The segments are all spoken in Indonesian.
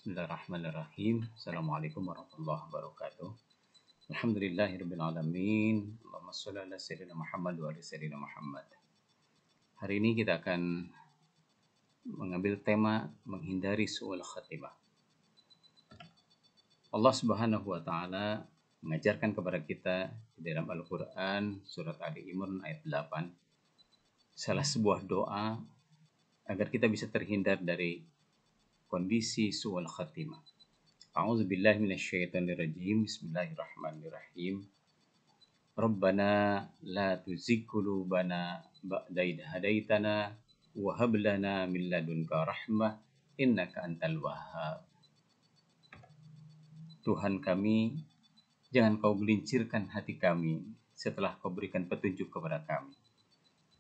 Bismillahirrahmanirrahim. Assalamualaikum warahmatullahi wabarakatuh. Alhamdulillahirrabbilalamin. Allahumma sholli ala sayyidina Muhammad wa ala sayyidina Muhammad. Hari ini kita akan mengambil tema menghindari su'ul khatimah. Allah Subhanahu wa taala mengajarkan kepada kita di dalam Al-Qur'an surat Ali Imran ayat 8 salah sebuah doa agar kita bisa terhindar dari kondisi su'ul khatimah. A'udzubillahi minasyaitonirrajim. Bismillahirrahmanirrahim. Rabbana la tuzigh qulubana ba'da idh hadaitana wa hab lana min ladunka rahmah innaka antal wahhab. Tuhan kami, jangan kau gelincirkan hati kami setelah kau berikan petunjuk kepada kami.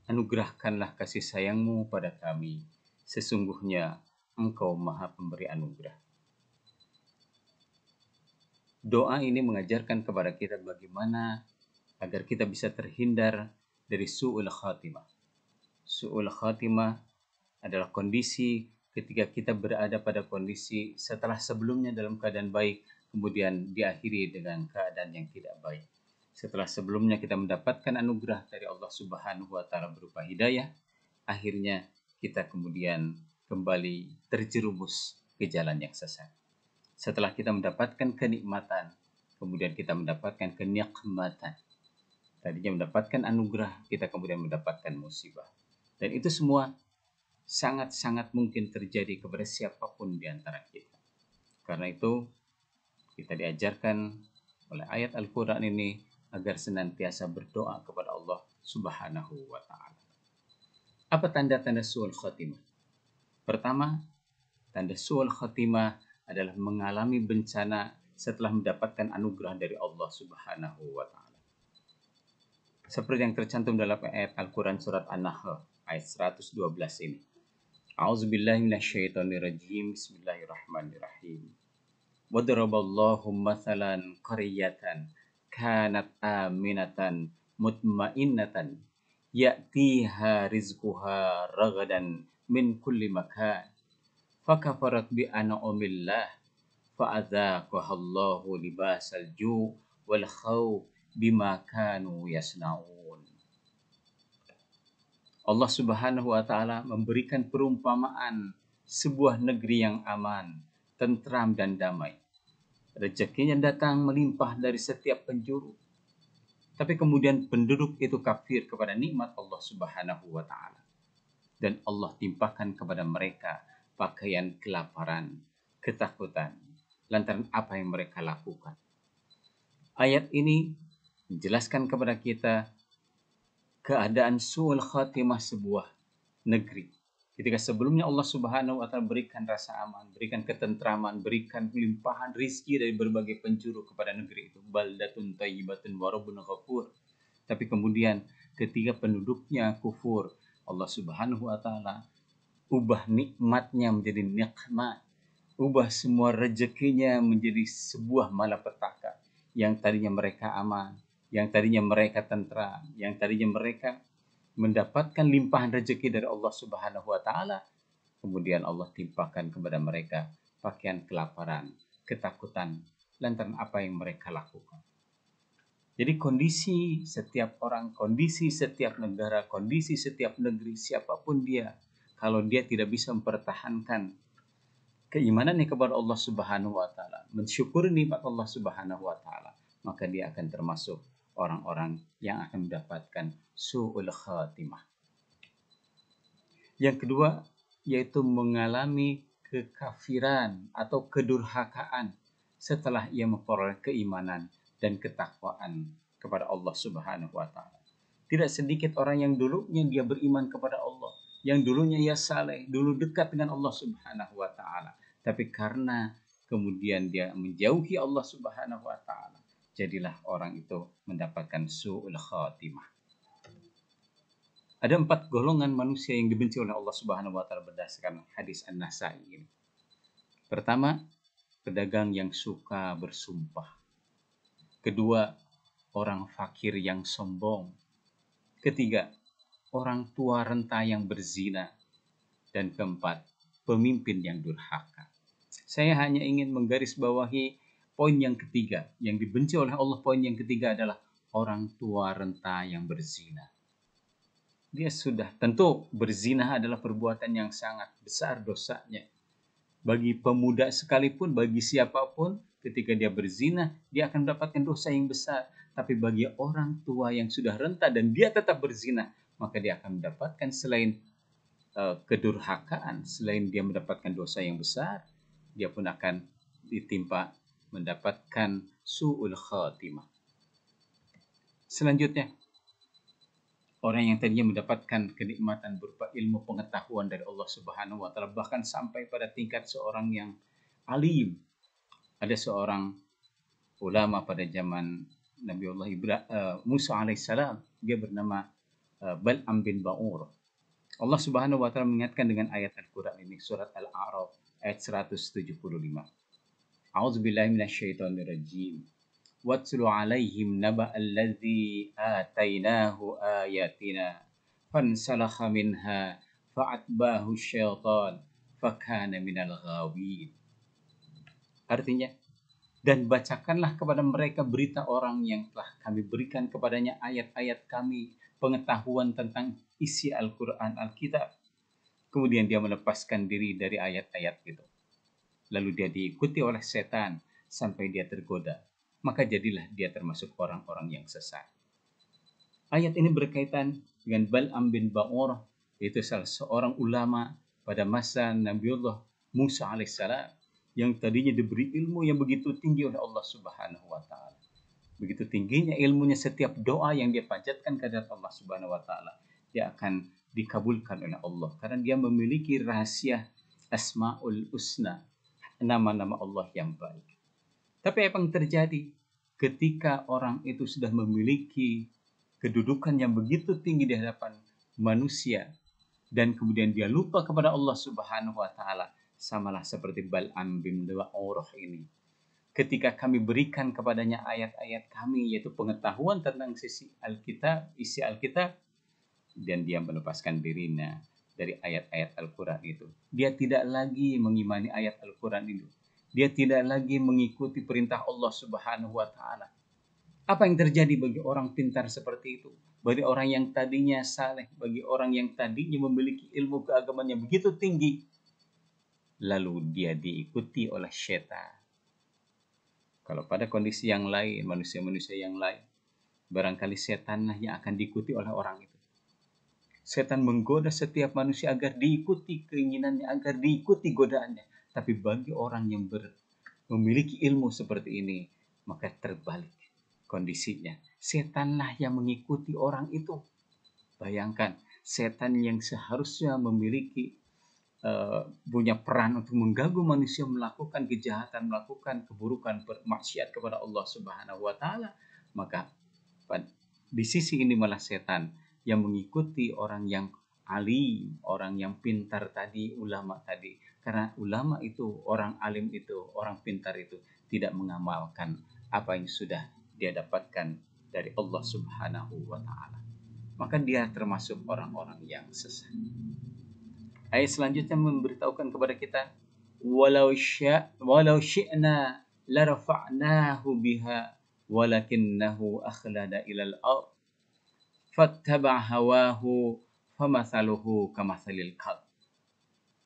Anugerahkanlah kasih sayangmu pada kami. Sesungguhnya Engkau Maha Pemberi anugerah. Doa ini mengajarkan kepada kita bagaimana agar kita bisa terhindar dari su'ul khatimah. Su'ul khatimah adalah kondisi ketika kita berada pada kondisi setelah sebelumnya dalam keadaan baik, kemudian diakhiri dengan keadaan yang tidak baik. Setelah sebelumnya kita mendapatkan anugerah dari Allah Subhanahu wa taala berupa hidayah, akhirnya kita kemudian kembali terjerumus ke jalan yang sesat. Setelah kita mendapatkan kenikmatan, kemudian kita mendapatkan kenikmatan. Tadinya mendapatkan anugerah, kita kemudian mendapatkan musibah. Dan itu semua sangat-sangat mungkin terjadi kepada siapapun di antara kita. Karena itu, kita diajarkan oleh ayat Al-Quran ini agar senantiasa berdoa kepada Allah Subhanahu wa ta'ala. Apa tanda-tanda su'ul khatimah? Pertama, tanda su'ul khatimah adalah mengalami bencana setelah mendapatkan anugerah dari Allah Subhanahu wa taala. Seperti yang tercantum dalam ayat Al-Qur'an surat An-Nahl ayat 112 ini. A'udzubillahi minasyaitonirrajim. Bismillahirrahmanirrahim. Wadaraballahu mathalan qaryatan kanat aminatan mutmainnatan ya'tiha rizquha ragadan min kulli makan fakafarat bi an'amillah fa'adzaqahallahu libasal ju' wal khawf bima kanu yasnaun. Allah Subhanahu wa taala memberikan perumpamaan sebuah negeri yang aman, tentram dan damai. Rezekinya datang melimpah dari setiap penjuru. Tapi kemudian penduduk itu kafir kepada nikmat Allah Subhanahu wa taala. Dan Allah timpakan kepada mereka pakaian kelaparan, ketakutan, lantaran apa yang mereka lakukan. Ayat ini menjelaskan kepada kita keadaan su'ul khatimah sebuah negeri. Ketika sebelumnya Allah Subhanahu wa taala berikan rasa aman, berikan ketentraman, berikan limpahan rizki dari berbagai penjuru kepada negeri itu. Baldatun thayyibatun wa rabbun ghafur. Tapi kemudian ketika penduduknya kufur, Allah Subhanahu wa taala ubah nikmatnya menjadi nikmat, ubah semua rezekinya menjadi sebuah malapetaka. Yang tadinya mereka aman, yang tadinya mereka tentram, yang tadinya mereka mendapatkan limpahan rezeki dari Allah Subhanahu wa taala, kemudian Allah timpakan kepada mereka pakaian kelaparan, ketakutan, lantaran apa yang mereka lakukan. Jadi kondisi setiap orang, kondisi setiap negara, kondisi setiap negeri, siapapun dia, kalau dia tidak bisa mempertahankan keimanannya kepada Allah Subhanahu wa taala, mensyukuri nikmat Allah Subhanahu wa taala, maka dia akan termasuk orang-orang yang akan mendapatkan su'ul khatimah. Yang kedua, yaitu mengalami kekafiran atau kedurhakaan setelah ia memperoleh keimanan dan ketakwaan kepada Allah Subhanahu wa taala. Tidak sedikit orang yang dulunya dia beriman kepada Allah, yang dulunya ia saleh, dulu dekat dengan Allah Subhanahu wa taala, tapi karena kemudian dia menjauhi Allah Subhanahu wa taala, jadilah orang itu mendapatkan su'ul khatimah. Ada 4 golongan manusia yang dibenci oleh Allah Subhanahu wa taala berdasarkan hadis An-Nasa'i ini. Pertama, pedagang yang suka bersumpah. Kedua, orang fakir yang sombong. Ketiga, orang tua renta yang berzina. Dan keempat, pemimpin yang durhaka. Saya hanya ingin menggarisbawahi poin yang ketiga. Yang dibenci oleh Allah, poin yang ketiga adalah orang tua renta yang berzina. Dia sudah, tentu berzina adalah perbuatan yang sangat besar dosanya. Bagi pemuda sekalipun, bagi siapapun, ketika dia berzina, dia akan mendapatkan dosa yang besar. Tapi bagi orang tua yang sudah renta dan dia tetap berzina, maka dia akan mendapatkan selain kedurhakaan, selain dia mendapatkan dosa yang besar, dia pun akan ditimpa mendapatkan su'ul khatimah. Selanjutnya, orang yang tadinya mendapatkan kenikmatan berupa ilmu pengetahuan dari Allah Subhanahu wa taala, bahkan sampai pada tingkat seorang yang alim. Ada seorang ulama pada zaman Nabiullah Musa alaihissalam, dia bernama Bal'am bin Ba'ur. Allah Subhanahu wa taala mengingatkan dengan ayat Al-Qur'an ini, surat Al-A'raf ayat 175. A'udzubillahi minasyaitonirrajim. Watlu alaihim naba alladzi atainahu ayatina fansalakha minha fa'atbahu syaitan fakana minal ghawin. Artinya, dan bacakanlah kepada mereka berita orang yang telah kami berikan kepadanya ayat-ayat kami, pengetahuan tentang isi Al-Quran, Alkitab. Kemudian dia melepaskan diri dari ayat-ayat itu. Lalu dia diikuti oleh setan sampai dia tergoda. Maka jadilah dia termasuk orang-orang yang sesat. Ayat ini berkaitan dengan Bal'am bin Ba'ur, yaitu salah seorang ulama pada masa Nabiullah Musa alaihissalam, yang tadinya diberi ilmu yang begitu tinggi oleh Allah Subhanahu wa taala. Begitu tingginya ilmunya, setiap doa yang dia panjatkan kepada Allah Subhanahu wa taala, dia akan dikabulkan oleh Allah karena dia memiliki rahasia Asmaul Husna, nama-nama Allah yang baik. Tapi apa yang terjadi ketika orang itu sudah memiliki kedudukan yang begitu tinggi di hadapan manusia dan kemudian dia lupa kepada Allah Subhanahu wa taala, samalah seperti Bal'am bin Ba'ur ini. Ketika kami berikan kepadanya ayat-ayat kami, yaitu pengetahuan tentang sisi Alkitab, isi Alkitab, dan dia melepaskan dirinya dari ayat-ayat Al-Quran itu. Dia tidak lagi mengimani ayat Al-Quran itu. Dia tidak lagi mengikuti perintah Allah Subhanahu wa taala. Apa yang terjadi bagi orang pintar seperti itu? Bagi orang yang tadinya saleh, bagi orang yang tadinya memiliki ilmu keagamaan yang begitu tinggi, lalu dia diikuti oleh setan. Kalau pada kondisi yang lain, manusia-manusia yang lain, barangkali setanlah yang akan diikuti oleh orang itu. Setan menggoda setiap manusia agar diikuti keinginannya, agar diikuti godaannya. Tapi bagi orang yang memiliki ilmu seperti ini, maka terbalik kondisinya. Setanlah yang mengikuti orang itu. Bayangkan, setan yang seharusnya memiliki punya peran untuk mengganggu manusia melakukan kejahatan, melakukan keburukan, bermaksiat kepada Allah Subhanahu wa taala, maka di sisi ini malah setan yang mengikuti orang yang alim, orang yang pintar tadi, ulama tadi. Karena ulama itu, orang alim itu, orang pintar itu tidak mengamalkan apa yang sudah dia dapatkan dari Allah Subhanahu wa taala. Maka dia termasuk orang-orang yang sesat. Ayat selanjutnya memberitahukan kepada kita, walau syi'na la rafa'nahu biha walakinnahu akhlada ilal ard fattaba' hawahu famathaluhu kamathalil kalb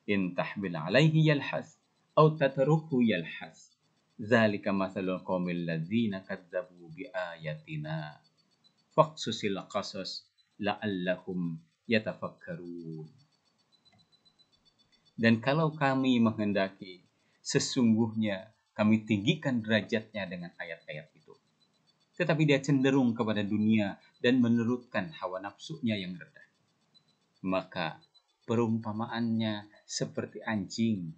in tahbil alaihi yalhas aw tatruku yalhas dzalika mathalul qaumil ladzina kadzdzabu biayatina faqsusil qasas la'allahum yatafakkarun. Dan kalau kami menghendaki, sesungguhnya kami tinggikan derajatnya dengan ayat-ayat itu. Tetapi dia cenderung kepada dunia dan menurutkan hawa nafsunya yang rendah. Maka perumpamaannya seperti anjing.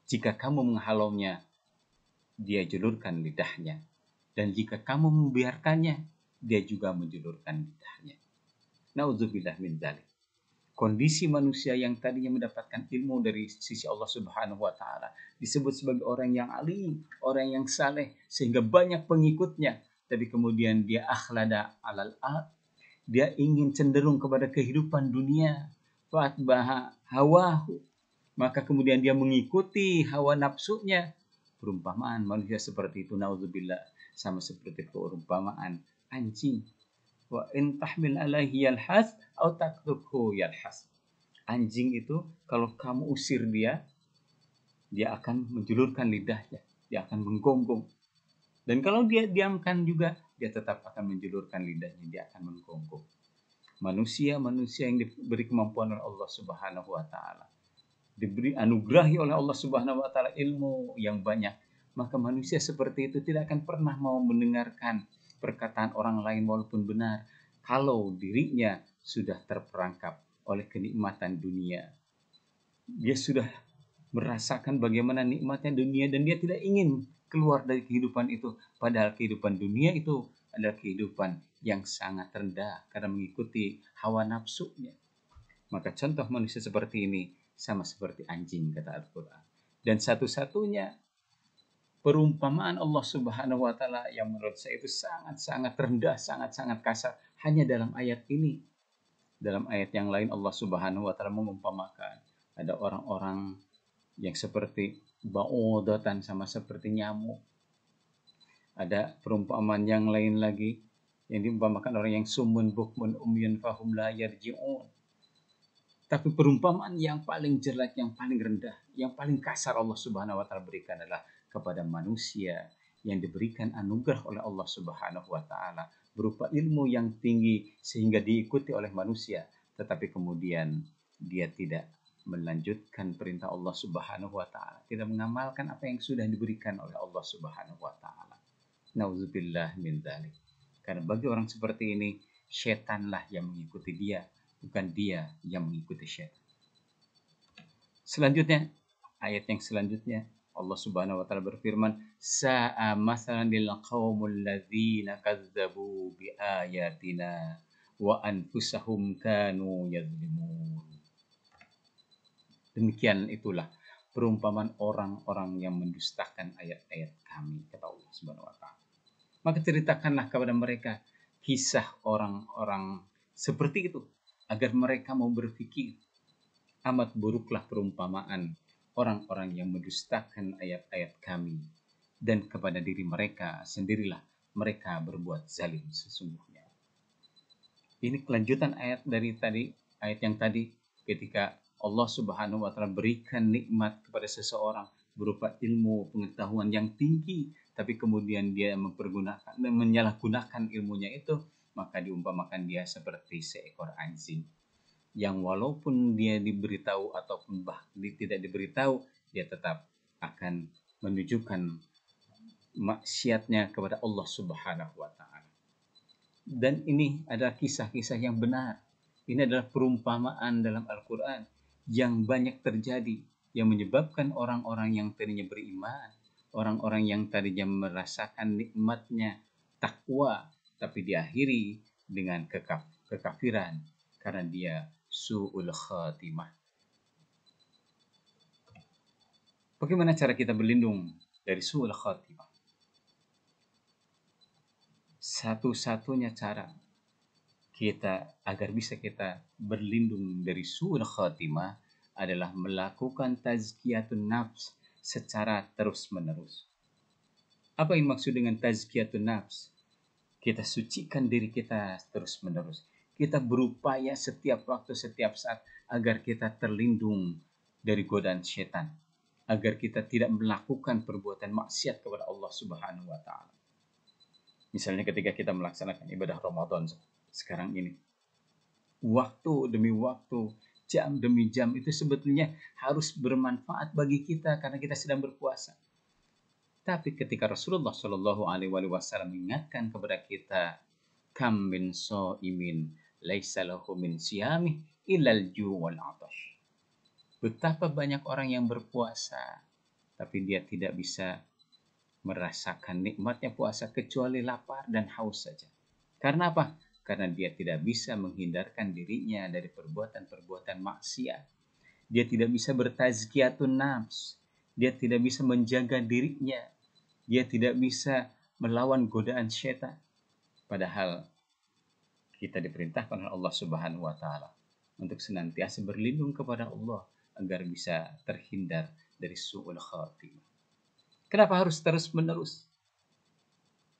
Jika kamu menghalaunya, dia julurkan lidahnya. Dan jika kamu membiarkannya, dia juga menjulurkan lidahnya. Na'udzubillah min dzalik. Kondisi manusia yang tadinya mendapatkan ilmu dari sisi Allah Subhanahu wa taala disebut sebagai orang yang alim, orang yang saleh sehingga banyak pengikutnya, tapi kemudian dia akhlada alal ard, dia ingin cenderung kepada kehidupan dunia, fatbaha hawahu, maka kemudian dia mengikuti hawa nafsunya. Perumpamaan manusia seperti itu, naudzubillah, sama seperti perumpamaan anjing. Wa in tahmil alaihi yalhas atau tatrukhu yalhas. Anjing itu kalau kamu usir dia akan menjulurkan lidahnya, dia akan menggonggong. Dan kalau dia diamkan juga, dia tetap akan menjulurkan lidahnya, dia akan menggonggong. Manusia yang diberi kemampuan oleh Allah Subhanahu wa taala, diberi anugerahi oleh Allah Subhanahu wa taala ilmu yang banyak, maka manusia seperti itu tidak akan pernah mau mendengarkan perkataan orang lain walaupun benar kalau dirinya sudah terperangkap oleh kenikmatan dunia. Dia sudah merasakan bagaimana nikmatnya dunia dan dia tidak ingin keluar dari kehidupan itu, padahal kehidupan dunia itu adalah kehidupan yang sangat rendah karena mengikuti hawa nafsunya. Maka contoh manusia seperti ini sama seperti anjing, kata Al-Quran. Dan satu-satunya perumpamaan Allah Subhanahu wa taala yang menurut saya itu sangat-sangat rendah, sangat-sangat kasar hanya dalam ayat ini. Dalam ayat yang lain Allah Subhanahu wa taala mengumpamakan ada orang-orang yang seperti ba'udatan, sama seperti nyamuk. Ada perumpamaan yang lain lagi yang diumpamakan orang yang sumun bukmun umyun fahum la yarji'un. Tapi perumpamaan yang paling jelek, yang paling rendah, yang paling kasar Allah Subhanahu wa taala berikan adalah kepada manusia yang diberikan anugerah oleh Allah Subhanahu wa taala berupa ilmu yang tinggi sehingga diikuti oleh manusia, tetapi kemudian dia tidak melanjutkan perintah Allah Subhanahu wa taala, tidak mengamalkan apa yang sudah diberikan oleh Allah Subhanahu wa taala. Nauzubillah min dzalik. Karena bagi orang seperti ini, setanlah yang mengikuti dia, bukan dia yang mengikuti syaitan. Selanjutnya, ayat yang selanjutnya, Allah Subhanahu wa taala berfirman, sa'a masalan lil qaumul ladzina kazzabu bi ayatina wa anfusahum kanu yadzlimun. Demikian itulah perumpamaan orang-orang yang mendustakan ayat-ayat kami, kata Allah Subhanahu wa taala. Maka ceritakanlah kepada mereka kisah orang-orang seperti itu agar mereka mau berpikir. Amat buruklah perumpamaan orang-orang yang mendustakan ayat-ayat kami, dan kepada diri mereka sendirilah mereka berbuat zalim sesungguhnya. Ini kelanjutan ayat dari tadi, ayat yang tadi, ketika Allah Subhanahu wa taala berikan nikmat kepada seseorang berupa ilmu pengetahuan yang tinggi, tapi kemudian dia menyalahgunakan ilmunya itu, maka diumpamakan dia seperti seekor anjing yang walaupun dia diberitahu ataupun tidak diberitahu, dia tetap akan menunjukkan maksiatnya kepada Allah Subhanahu wa taala. Dan ini adalah kisah-kisah yang benar. Ini adalah perumpamaan dalam Al-Quran yang banyak terjadi, yang menyebabkan orang-orang yang tadinya beriman, orang-orang yang tadinya merasakan nikmatnya takwa, tapi diakhiri dengan kekafiran karena dia su'ul khatimah. Bagaimana cara kita berlindung dari su'ul khatimah? Satu-satunya cara kita agar bisa kita berlindung dari su'ul khatimah adalah melakukan tazkiyatun nafs secara terus-menerus. Apa yang maksud dengan tazkiyatun nafs? Kita sucikan diri kita terus-menerus. Kita berupaya setiap waktu, setiap saat agar kita terlindung dari godaan setan, agar kita tidak melakukan perbuatan maksiat kepada Allah Subhanahu wa taala. Misalnya ketika kita melaksanakan ibadah Ramadan sekarang ini, waktu demi waktu, jam demi jam itu sebetulnya harus bermanfaat bagi kita karena kita sedang berpuasa. Tapi ketika Rasulullah Shallallahu Alaihi Wasallam mengingatkan kepada kita, kam min so'imin laisa lahu min siyamih illal ju' wal 'atash. Betapa banyak orang yang berpuasa, tapi dia tidak bisa merasakan nikmatnya puasa kecuali lapar dan haus saja. Karena apa? Karena dia tidak bisa menghindarkan dirinya dari perbuatan-perbuatan maksiat. Dia tidak bisa bertazkiyatun nafs. Dia tidak bisa menjaga dirinya. Dia tidak bisa melawan godaan syaitan. Padahal kita diperintahkan oleh Allah Subhanahu wa taala untuk senantiasa berlindung kepada Allah agar bisa terhindar dari su'ul khatimah. Kenapa harus terus-menerus?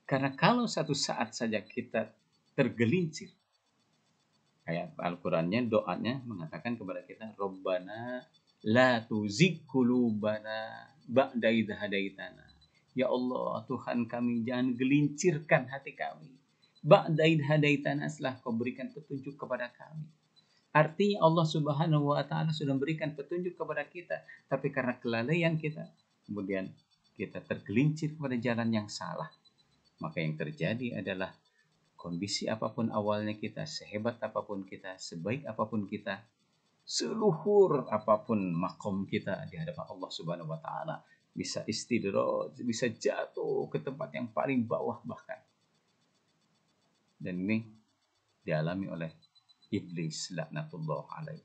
Karena kalau satu saat saja kita tergelincir, ayat Al-Qur'annya, doanya mengatakan kepada kita, Rabbana la tuzigh qulubana ba'da idh hadaitana. Ya Allah, Tuhan kami, jangan gelincirkan hati kami. Ba'da idh hadaitana, setelah Kau berikan petunjuk kepada kami. Artinya Allah Subhanahu wa taala sudah memberikan petunjuk kepada kita, tapi karena kelalaian kita, kemudian kita tergelincir kepada jalan yang salah. Maka yang terjadi adalah kondisi apapun awalnya kita, sehebat apapun kita, sebaik apapun kita, seluhur apapun makom kita di hadapan Allah Subhanahu wa taala, bisa istidraj, bisa jatuh ke tempat yang paling bawah bahkan. Dan ini dialami oleh Iblis laknatullah alaih.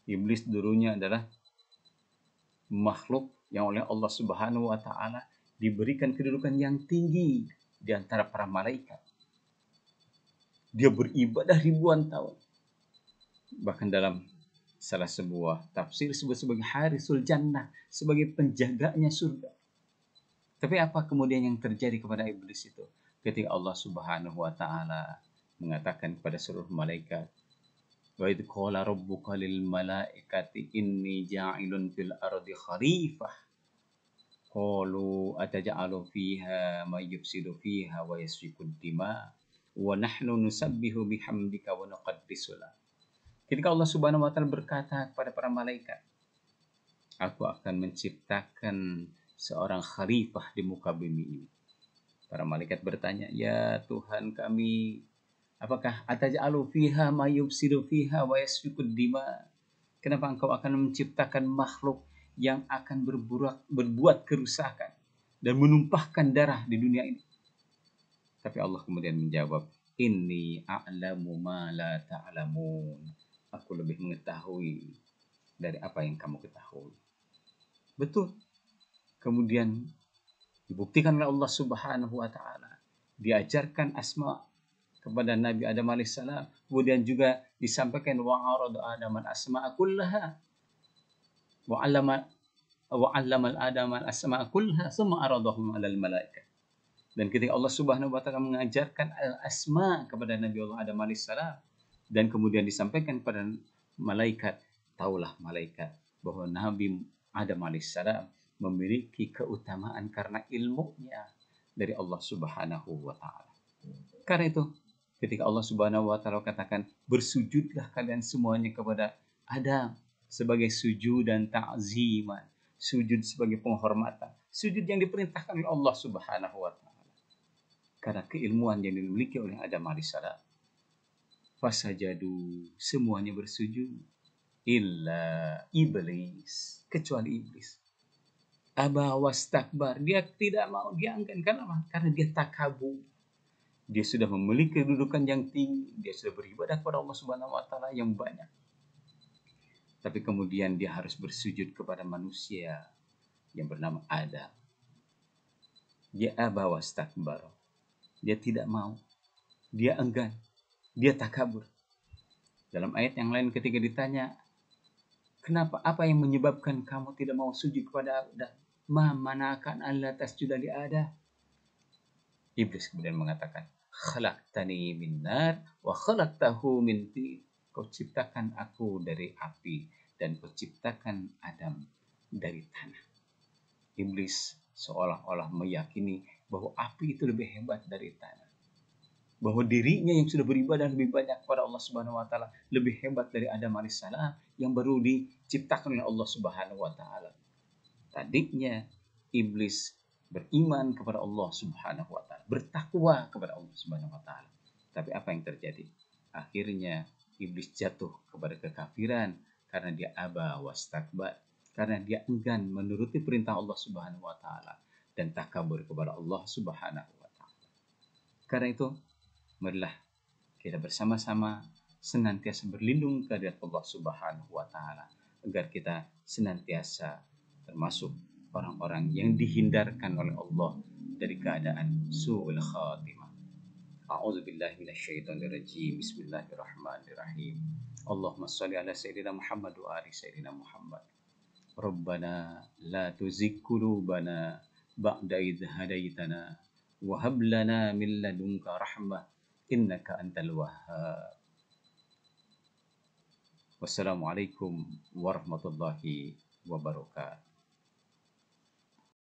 Iblis dulunya adalah makhluk yang oleh Allah Subhanahu wa taala diberikan kedudukan yang tinggi di antara para malaikat. Dia beribadah ribuan tahun. Bahkan dalam salah sebuah tafsir disebut sebagai harisul jannah, sebagai penjaganya surga. Tapi apa kemudian yang terjadi kepada iblis itu? Ketika Allah Subhanahu wa taala mengatakan kepada seluruh malaikat, wa idh qala rabbuka lil malaikati inni ja'ilun fil ardi khalifah. Qalu ataj'alu fiha may yufsidu fiha wa yasfiku dima wa nahnu nusabbihu bihamdika wa nuqaddisu lak. Ketika Allah Subhanahu wa taala berkata kepada para malaikat, aku akan menciptakan seorang khalifah di muka bumi ini. Para malaikat bertanya, ya Tuhan kami, apakah ataj'alu fiha may yufsidu fiha wa yasfiku dima? Kenapa Engkau akan menciptakan makhluk yang akan berbuat kerusakan dan menumpahkan darah di dunia ini? Tapi Allah kemudian menjawab, inni a'lamu ma la ta'lamun. Aku lebih mengetahui dari apa yang kamu ketahui. Betul. Kemudian dibuktikan oleh Allah Subhanahu wa taala. Diajarkan asma kepada Nabi Adam alaihissalam. Kemudian juga disampaikan wa arada Adam al-asma'a kullaha. Wa 'allama Adam al-asma'a kullaha tsumma aradahum 'alal malaikah. Dan ketika Allah Subhanahu wa taala mengajarkan al-asma kepada Nabi Allah Adam alaihissalam dan kemudian disampaikan kepada malaikat, taulah malaikat bahwa Nabi Adam alaihissalam memiliki keutamaan karena ilmunya dari Allah Subhanahu wa taala. Karena itu, ketika Allah Subhanahu wa taala katakan, bersujudlah kalian semuanya kepada Adam sebagai sujud dan ta'ziman, sujud sebagai penghormatan, sujud yang diperintahkan oleh Allah Subhanahu wa taala. Karena keilmuan yang dimiliki oleh Adam alaihissalam. Fasajadu, semuanya bersujud. Illa iblis, kecuali iblis. Aba wastakbar, dia tidak mau, dia enggan. Kenapa? Karena dia takabur. Dia sudah memiliki kedudukan yang tinggi, dia sudah beribadah kepada Allah Subhanahu wa taala yang banyak. Tapi kemudian dia harus bersujud kepada manusia yang bernama Adam. Dia aba wastakbar. Dia tidak mau, dia enggan, dia takabur. Dalam ayat yang lain ketika ditanya, kenapa, apa yang menyebabkan kamu tidak mau sujud kepada Adam? Ma manakan alla tasjuda li Adam? Iblis kemudian mengatakan, khalaqtani min nar wa khalaqtahu min tin. Kau ciptakan aku dari api dan kau ciptakan Adam dari tanah. Iblis seolah-olah meyakini bahwa api itu lebih hebat dari tanah. Bahwa dirinya yang sudah beribadah lebih banyak kepada Allah Subhanahu wa taala lebih hebat dari Adam alaihissalam yang baru diciptakan oleh Allah Subhanahu wa taala. Tadinya iblis beriman kepada Allah Subhanahu wa taala, bertakwa kepada Allah Subhanahu wa taala. Tapi apa yang terjadi? Akhirnya iblis jatuh kepada kekafiran karena dia aba wastakbar, karena dia enggan menuruti perintah Allah Subhanahu wa taala dan takabur kepada Allah Subhanahu wa taala. Karena itu, marilah kita bersama-sama senantiasa berlindung kepada Allah Subhanahu wa taala agar kita senantiasa termasuk orang-orang yang dihindarkan oleh Allah dari keadaan su'ul khatimah. A'udzubillahi minasyaitonirrajim. Bismillahirrahmanirrahim. Allahumma shalli ala sayyidina Muhammad wa ali sayyidina Muhammad. Rabbana la tuzigh qulubana ba'da idh hadaitana wa hab lana min ladunka rahmah innaka antal wahhab. Wassalamualaikum warahmatullahi wabarakatuh.